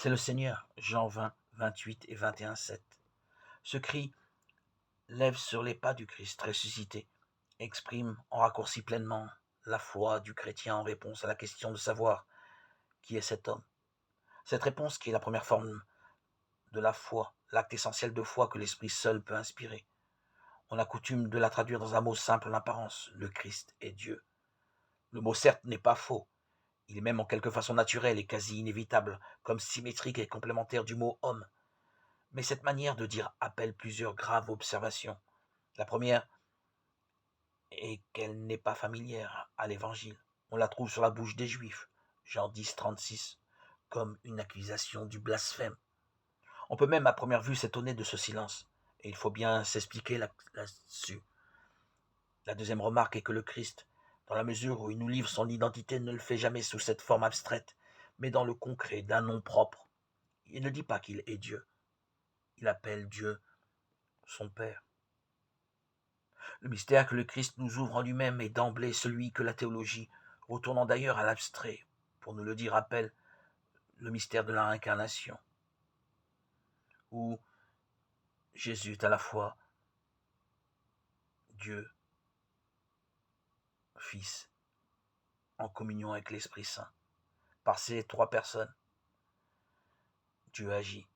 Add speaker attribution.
Speaker 1: C'est le Seigneur, Jean 20, 28 et 21, 7. Ce cri lève sur les pas du Christ ressuscité, exprime en raccourci pleinement la foi du chrétien en réponse à la question de savoir qui est cet homme. Cette réponse qui est la première forme de la foi, l'acte essentiel de foi que l'Esprit seul peut inspirer. On a coutume de la traduire dans un mot simple en apparence, le Christ est Dieu. Le mot certes n'est pas faux, il est même en quelque façon naturel et quasi inévitable, comme symétrique et complémentaire du mot homme. Mais cette manière de dire appelle plusieurs graves observations. La première est qu'elle n'est pas familière à l'Évangile. On la trouve sur la bouche des Juifs, Jean 10, 36, comme une accusation du blasphème. On peut même à première vue s'étonner de ce silence, et il faut bien s'expliquer là-dessus. La deuxième remarque est que le Christ, dans la mesure où il nous livre son identité, ne le fait jamais sous cette forme abstraite, mais dans le concret d'un nom propre. Il ne dit pas qu'il est Dieu, il appelle Dieu son Père. Le mystère que le Christ nous ouvre en lui-même est d'emblée celui que la théologie, retournant d'ailleurs à l'abstrait, pour nous le dire, appelle le mystère de la réincarnation, où Jésus est à la fois Dieu, Fils, en communion avec l'Esprit Saint. Par ces trois personnes, Dieu agit